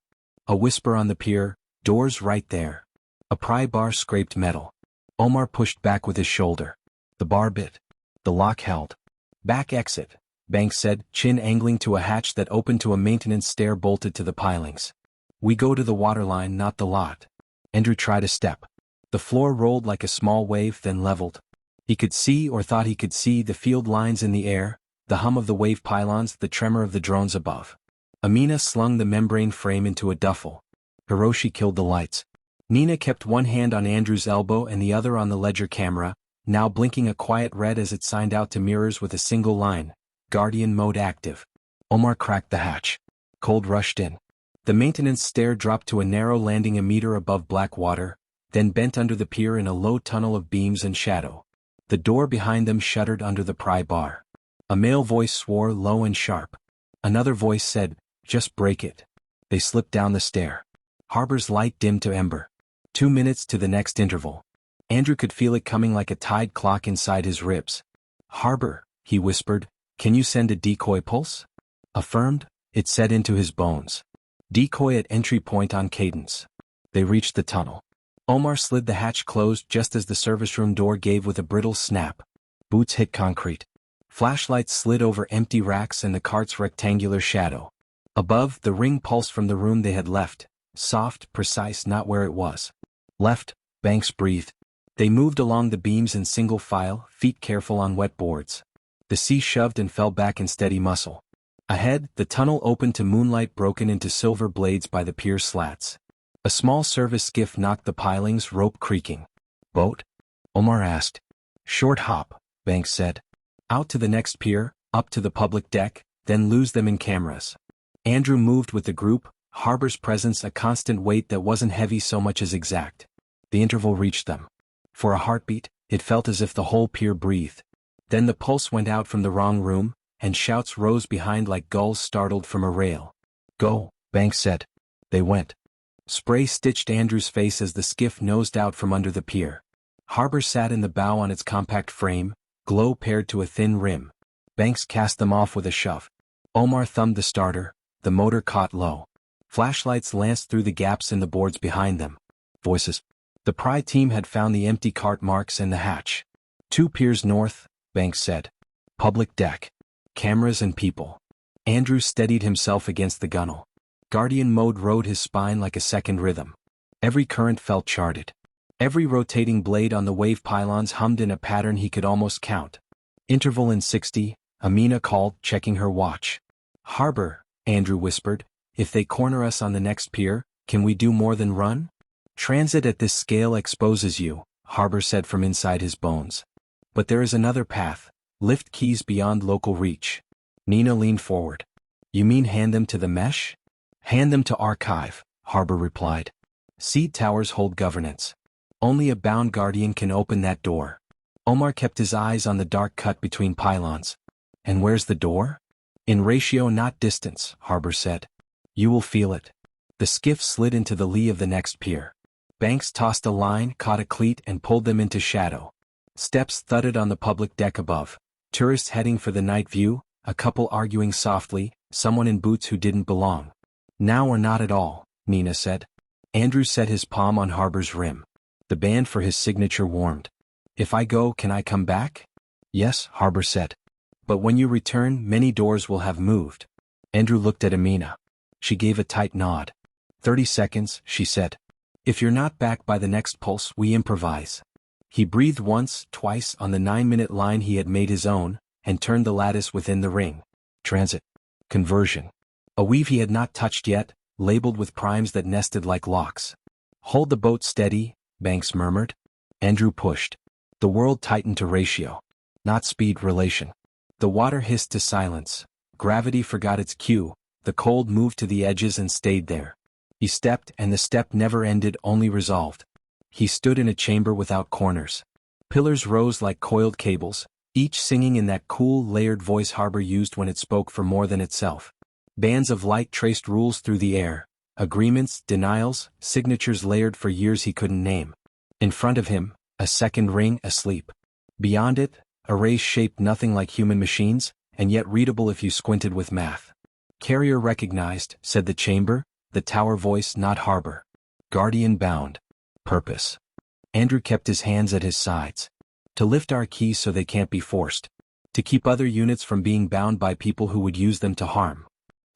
A whisper on the pier, doors right there. A pry bar scraped metal. Omar pushed back with his shoulder. The bar bit. The lock held. Back exit, Banks said, chin angling to a hatch that opened to a maintenance stair bolted to the pilings. We go to the waterline, not the lot. Andrew tried a step. The floor rolled like a small wave, then leveled. He could see, or thought he could see, the field lines in the air, the hum of the wave pylons, the tremor of the drones above. Amina slung the membrane frame into a duffel. Hiroshi killed the lights. Nina kept one hand on Andrew's elbow and the other on the ledger camera, now blinking a quiet red as it signed out to mirrors with a single line. Guardian mode active. Omar cracked the hatch. Cold rushed in. The maintenance stair dropped to a narrow landing a meter above black water, then bent under the pier in a low tunnel of beams and shadow. The door behind them shuddered under the pry bar. A male voice swore low and sharp. Another voice said, just break it. They slipped down the stair. Harbor's light dimmed to ember. 2 minutes to the next interval. Andrew could feel it coming like a tied clock inside his ribs. Harbor, he whispered, can you send a decoy pulse? Affirmed, it set into his bones. Decoy at entry point on cadence. They reached the tunnel. Omar slid the hatch closed just as the service room door gave with a brittle snap. Boots hit concrete. Flashlights slid over empty racks and the cart's rectangular shadow. Above, the ring pulsed from the room they had left, soft, precise, not where it was. Left, Banks breathed. They moved along the beams in single file, feet careful on wet boards. The sea shoved and fell back in steady muscle. Ahead, the tunnel opened to moonlight broken into silver blades by the pier slats. A small service skiff knocked the pilings, rope creaking. Boat? Omar asked. Short hop, Banks said. Out to the next pier, up to the public deck, then lose them in cameras. Andrew moved with the group, Harbor's presence a constant weight that wasn't heavy so much as exact. The interval reached them. For a heartbeat, it felt as if the whole pier breathed. Then the pulse went out from the wrong room, and shouts rose behind like gulls startled from a rail. Go, Banks said. They went. Spray stitched Andrew's face as the skiff nosed out from under the pier. Harbor sat in the bow on its compact frame, glow paired to a thin rim. Banks cast them off with a shove. Omar thumbed the starter, the motor caught low. Flashlights lanced through the gaps in the boards behind them. Voices. The pry team had found the empty cart marks in the hatch. 2 piers north, Banks said. Public deck. Cameras and people. Andrew steadied himself against the gunnel. Guardian mode rode his spine like a second rhythm. Every current felt charted. Every rotating blade on the wave pylons hummed in a pattern he could almost count. Interval in 60, Amina called, checking her watch. Harbor, Andrew whispered, if they corner us on the next pier, can we do more than run? Transit at this scale exposes you, Harbor said from inside his bones. But there is another path, lift keys beyond local reach. Nina leaned forward. You mean hand them to the mesh? Hand them to archive, Harbor replied. Seed towers hold governance. Only a bound guardian can open that door. Omar kept his eyes on the dark cut between pylons. And where's the door? In ratio not distance, Harbor said. You will feel it. The skiff slid into the lee of the next pier. Banks tossed a line, caught a cleat and pulled them into shadow. Steps thudded on the public deck above. Tourists heading for the night view, a couple arguing softly, someone in boots who didn't belong. Now or not at all, Nina said. Andrew set his palm on Harbor's rim. The band for his signature warmed. If I go, can I come back? Yes, Harbor said. But when you return, many doors will have moved. Andrew looked at Amina. She gave a tight nod. 30 seconds, she said. If you're not back by the next pulse, we improvise. He breathed once, twice on the 9-minute line he had made his own, and turned the lattice within the ring. Transit. Conversion. A weave he had not touched yet, labeled with primes that nested like locks. Hold the boat steady, Banks murmured. Andrew pushed. The world tightened to ratio. Not speed, relation. The water hissed to silence. Gravity forgot its cue. The cold moved to the edges and stayed there. He stepped, and the step never ended, only resolved. He stood in a chamber without corners. Pillars rose like coiled cables, each singing in that cool, layered voice Harbor used when it spoke for more than itself. Bands of light traced rules through the air, agreements, denials, signatures layered for years he couldn't name. In front of him, a second ring, asleep. Beyond it, arrays shaped nothing like human machines, and yet readable if you squinted with math. Carrier recognized, said the chamber, the tower voice, not Harbor. Guardian bound. Purpose. Andrew kept his hands at his sides. To lift our keys so they can't be forced. To keep other units from being bound by people who would use them to harm.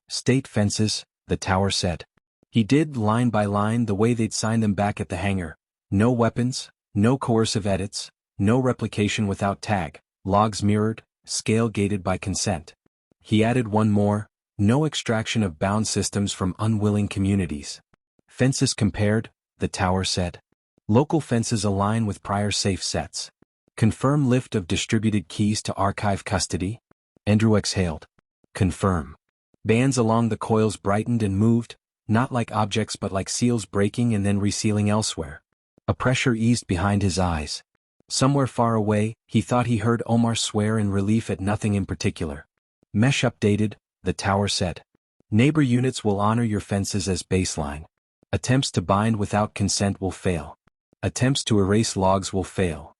State fences, the tower said. He did, line by line, the way they'd sign them back at the hangar. No weapons, no coercive edits, no replication without tag, logs mirrored, scale gated by consent. He added one more, no extraction of bound systems from unwilling communities. Fences compared, the tower said. Local fences align with prior safe sets. Confirm lift of distributed keys to archive custody. Andrew exhaled. Confirm. Bands along the coils brightened and moved, not like objects but like seals breaking and then resealing elsewhere. A pressure eased behind his eyes. Somewhere far away, he thought he heard Omar swear in relief at nothing in particular. Mesh updated, the tower said. Neighbor units will honor your fences as baseline. Attempts to bind without consent will fail. Attempts to erase logs will fail.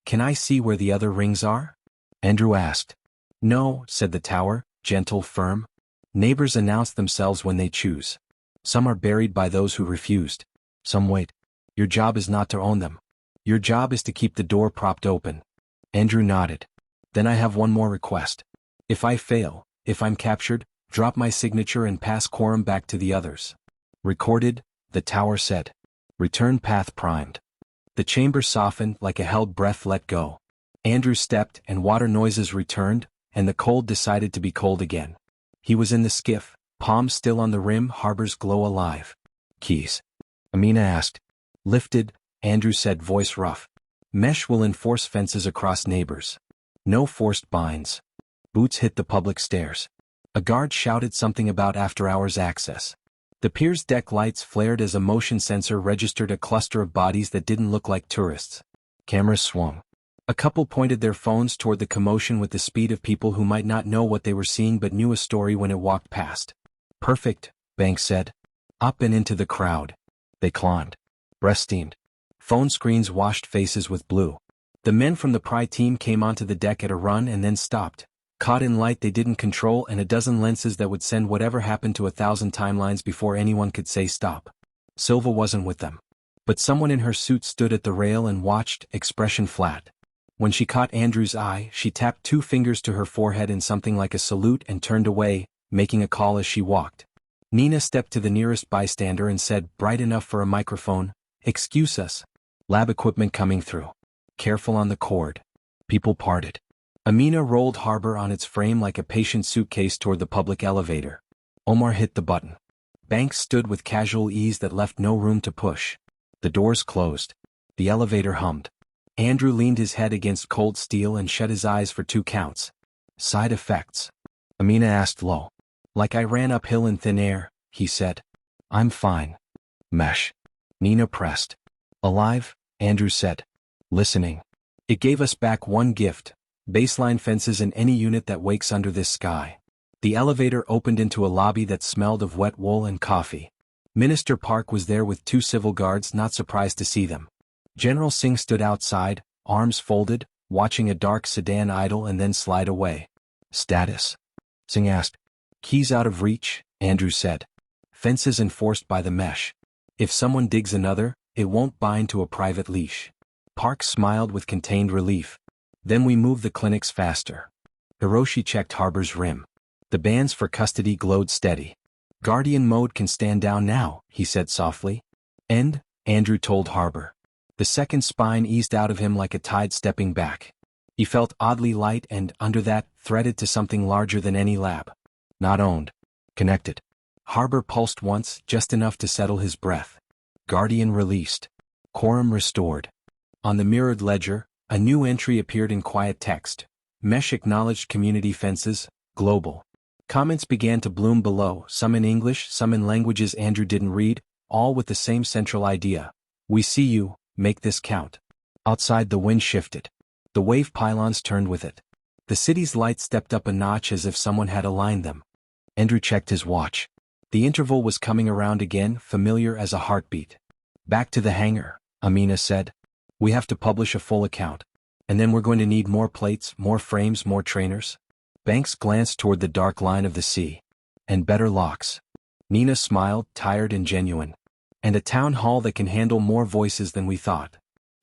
Can I see where the other rings are? Andrew asked. No, said the tower, gentle, firm. Neighbors announce themselves when they choose. Some are buried by those who refused. Some wait. Your job is not to own them. Your job is to keep the door propped open. Andrew nodded. Then I have one more request. If I fail, if I'm captured, drop my signature and pass quorum back to the others. Recorded, the tower said. Return path primed. The chamber softened like a held breath let go. Andrew stepped and water noises returned, and the cold decided to be cold again. He was in the skiff, palms still on the rim, Harbor's glow alive. Keys? Amina asked. Lifted, Andrew said, voice rough. Mesh will enforce fences across neighbors. No forced binds. Boots hit the public stairs. A guard shouted something about after-hours access. The pier's deck lights flared as a motion sensor registered a cluster of bodies that didn't look like tourists. Cameras swung. A couple pointed their phones toward the commotion with the speed of people who might not know what they were seeing but knew a story when it walked past. Perfect, Banks said. Up and into the crowd. They climbed. Breath steamed. Phone screens washed faces with blue. The men from the Pry team came onto the deck at a run and then stopped. Caught in light they didn't control and a dozen lenses that would send whatever happened to 1,000 timelines before anyone could say stop. Silva wasn't with them. But someone in her suit stood at the rail and watched, expression flat. When she caught Andrew's eye, she tapped 2 fingers to her forehead in something like a salute and turned away, making a call as she walked. Nina stepped to the nearest bystander and said, bright enough for a microphone, excuse us. Lab equipment coming through. Careful on the cord. People parted. Amina rolled Harbor on its frame like a patient suitcase toward the public elevator. Omar hit the button. Banks stood with casual ease that left no room to push. The doors closed. The elevator hummed. Andrew leaned his head against cold steel and shut his eyes for 2 counts. Side effects? Amina asked low. Like I ran uphill in thin air, he said. I'm fine. Mesh. Nina pressed. Alive, Andrew said. Listening. It gave us back one gift. Baseline fences in any unit that wakes under this sky. The elevator opened into a lobby that smelled of wet wool and coffee. Minister Park was there with 2 civil guards, not surprised to see them. General Singh stood outside, arms folded, watching a dark sedan idle and then slide away. Status? Singh asked. Keys out of reach, Andrew said. Fences enforced by the mesh. If someone digs another, it won't bind to a private leash. Parks smiled with contained relief. Then we move the clinics faster. Hiroshi checked Harbor's rim. The bands for custody glowed steady. Guardian mode can stand down now, he said softly. Andrew told Harbor. The second spine eased out of him like a tide stepping back. He felt oddly light and, under that, threaded to something larger than any lab. Not owned. Connected. Harbor pulsed once, just enough to settle his breath. Guardian released. Quorum restored. On the mirrored ledger, a new entry appeared in quiet text. Mesh acknowledged community fences, global. Comments began to bloom below, some in English, some in languages Andrew didn't read, all with the same central idea. We see you, make this count. Outside the wind shifted. The wave pylons turned with it. The city's lights stepped up a notch as if someone had aligned them. Andrew checked his watch. The interval was coming around again, familiar as a heartbeat. Back to the hangar, Amina said. We have to publish a full account. And then we're going to need more plates, more frames, more trainers. Banks glanced toward the dark line of the sea. And better locks. Nina smiled, tired and genuine. And a town hall that can handle more voices than we thought.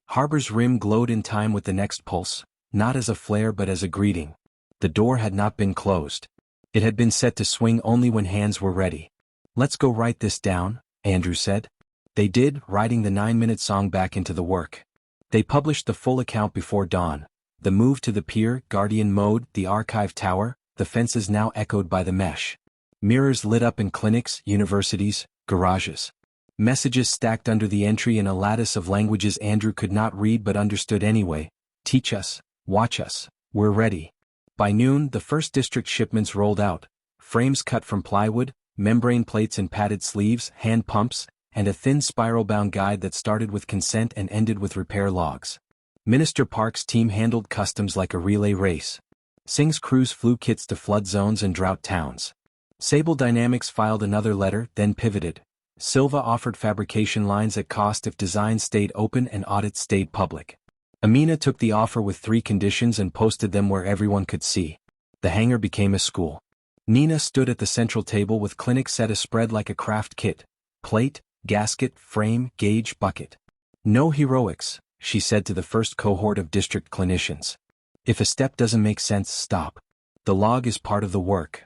Harbor's rim glowed in time with the next pulse, not as a flare but as a greeting. The door had not been closed. It had been set to swing only when hands were ready. Let's go write this down, Andrew said. They did, writing the 9-minute song back into the work. They published the full account before dawn. The move to the pier, Guardian mode, the archive tower, the fences now echoed by the mesh. Mirrors lit up in clinics, universities, garages. Messages stacked under the entry in a lattice of languages Andrew could not read but understood anyway. Teach us, watch us, we're ready. By noon, the first district shipments rolled out. Frames cut from plywood, membrane plates and padded sleeves, hand pumps, and a thin spiral-bound guide that started with consent and ended with repair logs. Minister Park's team handled customs like a relay race. Singh's crews flew kits to flood zones and drought towns. Sable Dynamics filed another letter, then pivoted. Silva offered fabrication lines at cost if designs stayed open and audits stayed public. Amina took the offer with 3 conditions and posted them where everyone could see. The hangar became a school. Nina stood at the central table with clinic set aspread like a craft kit. Plate, gasket, frame, gauge, bucket. No heroics, she said to the first cohort of district clinicians. If a step doesn't make sense, stop. The log is part of the work.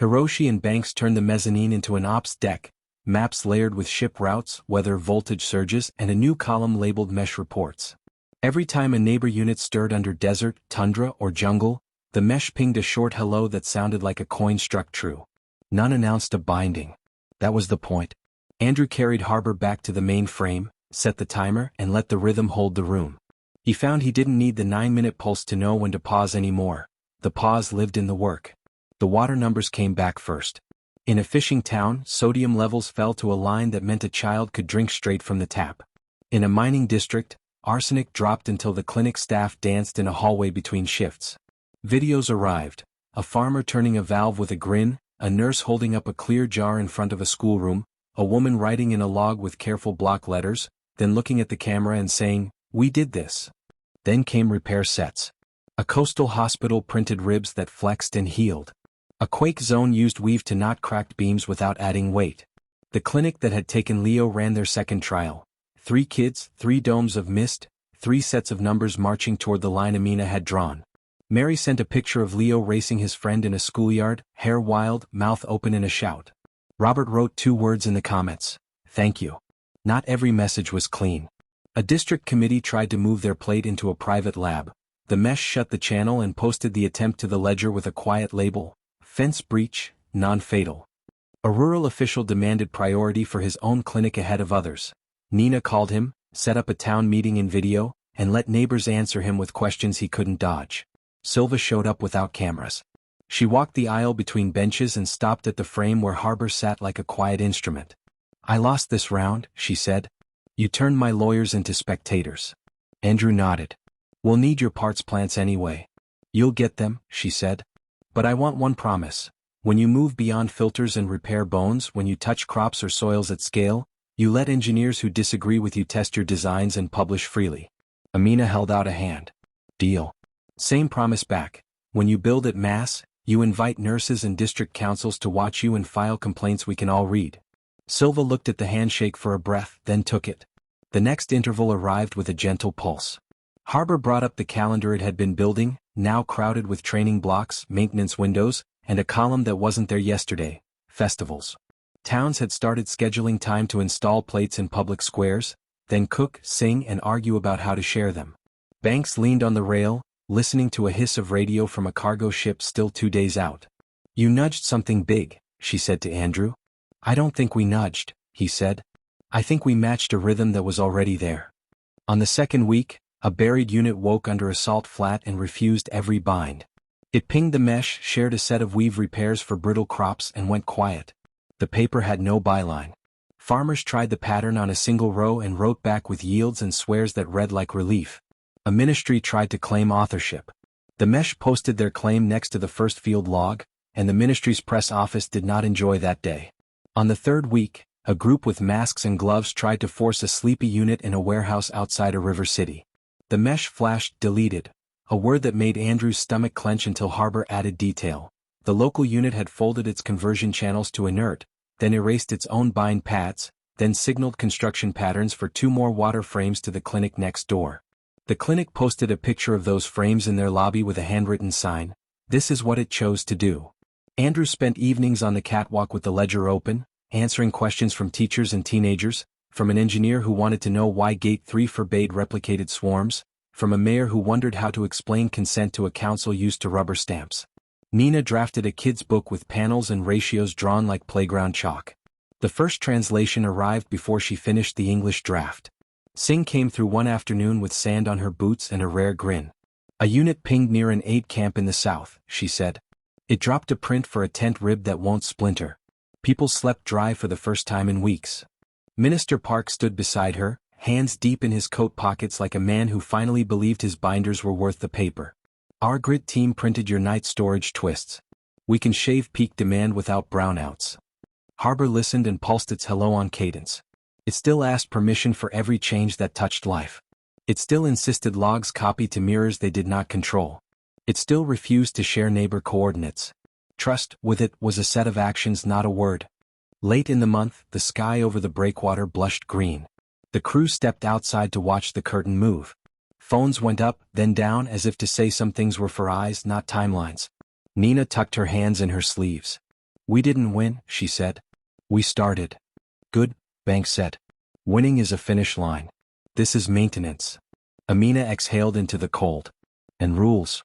Hiroshi and Banks turned the mezzanine into an ops deck. Maps layered with ship routes, weather voltage surges, and a new column labeled mesh reports. Every time a neighbor unit stirred under desert, tundra, or jungle, the mesh pinged a short hello that sounded like a coin struck true. None announced a binding. That was the point. Andrew carried Harbor back to the main frame, set the timer, and let the rhythm hold the room. He found he didn't need the 9-minute pulse to know when to pause anymore. The pause lived in the work. The water numbers came back first. In a fishing town, sodium levels fell to a line that meant a child could drink straight from the tap. In a mining district, arsenic dropped until the clinic staff danced in a hallway between shifts. Videos arrived. A farmer turning a valve with a grin, a nurse holding up a clear jar in front of a schoolroom, a woman writing in a log with careful block letters, then looking at the camera and saying, "We did this." Then came repair sets. A coastal hospital printed ribs that flexed and healed. A quake zone used weave to knot cracked beams without adding weight. The clinic that had taken Leo ran their second trial. 3 kids, 3 domes of mist, 3 sets of numbers marching toward the line Amina had drawn. Mary sent a picture of Leo racing his friend in a schoolyard, hair wild, mouth open in a shout. Robert wrote 2 words in the comments. Thank you. Not every message was clean. A district committee tried to move their plate into a private lab. The mesh shut the channel and posted the attempt to the ledger with a quiet label. Fence breach, non-fatal. A rural official demanded priority for his own clinic ahead of others. Nina called him, set up a town meeting in video, and let neighbors answer him with questions he couldn't dodge. Silva showed up without cameras. She walked the aisle between benches and stopped at the frame where Harbor sat like a quiet instrument. I lost this round, she said. You turned my lawyers into spectators. Andrew nodded. We'll need your parts plants anyway. You'll get them, she said. But I want one promise. When you move beyond filters and repair bones, when you touch crops or soils at scale, you let engineers who disagree with you test your designs and publish freely. Amina held out a hand. Deal. Same promise back. When you build at mass, you invite nurses and district councils to watch you and file complaints we can all read. Silva looked at the handshake for a breath, then took it. The next interval arrived with a gentle pulse. Harbor brought up the calendar it had been building, now crowded with training blocks, maintenance windows, and a column that wasn't there yesterday: festivals. Towns had started scheduling time to install plates in public squares, then cook, sing, and argue about how to share them. Banks leaned on the rail, listening to a hiss of radio from a cargo ship still 2 days out. "You nudged something big," she said to Andrew. "I don't think we nudged," he said. "I think we matched a rhythm that was already there." On the second week, a buried unit woke under a salt flat and refused every bind. It pinged the mesh, shared a set of weave repairs for brittle crops, and went quiet. The paper had no byline. Farmers tried the pattern on a single row and wrote back with yields and swears that read like relief. A ministry tried to claim authorship. The mesh posted their claim next to the first field log, and the ministry's press office did not enjoy that day. On the third week, a group with masks and gloves tried to force a sleepy unit in a warehouse outside a river city. The mesh flashed "deleted," a word that made Andrew's stomach clench until Harbor added detail. The local unit had folded its conversion channels to inert, then erased its own bind pads, then signaled construction patterns for 2 more water frames to the clinic next door. The clinic posted a picture of those frames in their lobby with a handwritten sign: "This is what it chose to do." Andrew spent evenings on the catwalk with the ledger open, answering questions from teachers and teenagers, from an engineer who wanted to know why Gate 3 forbade replicated swarms, from a mayor who wondered how to explain consent to a council used to rubber stamps. Nina drafted a kid's book with panels and ratios drawn like playground chalk. The first translation arrived before she finished the English draft. Singh came through one afternoon with sand on her boots and a rare grin. "A unit pinged near an aid camp in the south," she said. "It dropped a print for a tent rib that won't splinter." People slept dry for the first time in weeks. Minister Park stood beside her, hands deep in his coat pockets like a man who finally believed his binders were worth the paper. "Our grid team printed your night storage twists. We can shave peak demand without brownouts." Harbor listened and pulsed its hello on cadence. It still asked permission for every change that touched life. It still insisted logs copy to mirrors they did not control. It still refused to share neighbor coordinates. Trust, with it, was a set of actions, not a word. Late in the month, the sky over the breakwater blushed green. The crew stepped outside to watch the curtain move. Phones went up, then down, as if to say some things were for eyes, not timelines. Nina tucked her hands in her sleeves. "We didn't win," she said. "We started." "Good," Banks said. "Winning is a finish line. This is maintenance." Amina exhaled into the cold. "And rules."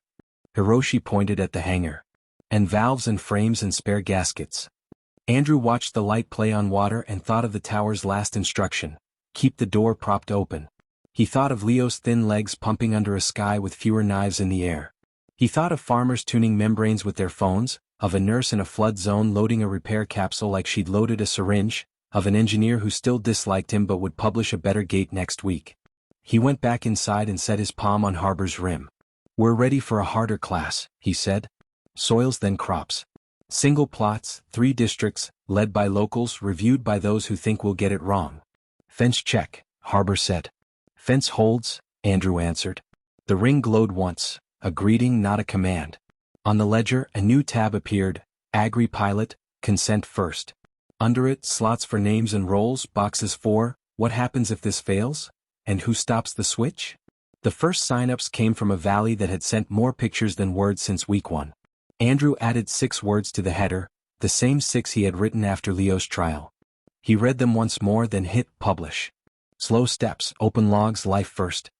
Hiroshi pointed at the hangar. "And valves and frames and spare gaskets." Andrew watched the light play on water and thought of the tower's last instruction: keep the door propped open. He thought of Leo's thin legs pumping under a sky with fewer knives in the air. He thought of farmers tuning membranes with their phones, of a nurse in a flood zone loading a repair capsule like she'd loaded a syringe, of an engineer who still disliked him but would publish a better gate next week. He went back inside and set his palm on Harbor's rim. "We're ready for a harder class," he said. "Soils, then crops. Single plots, 3 districts, led by locals, reviewed by those who think we'll get it wrong." "Fence check," Harbor said. "Fence holds," Andrew answered. The ring glowed once, a greeting, not a command. On the ledger, a new tab appeared: Agri Pilot, Consent First. Under it, slots for names and roles, boxes for, what happens if this fails? And who stops the switch? The first sign-ups came from a valley that had sent more pictures than words since week 1. Andrew added 6 words to the header, the same 6 he had written after Leo's trial. He read them once more, then hit publish. "Slow steps, open logs, life first,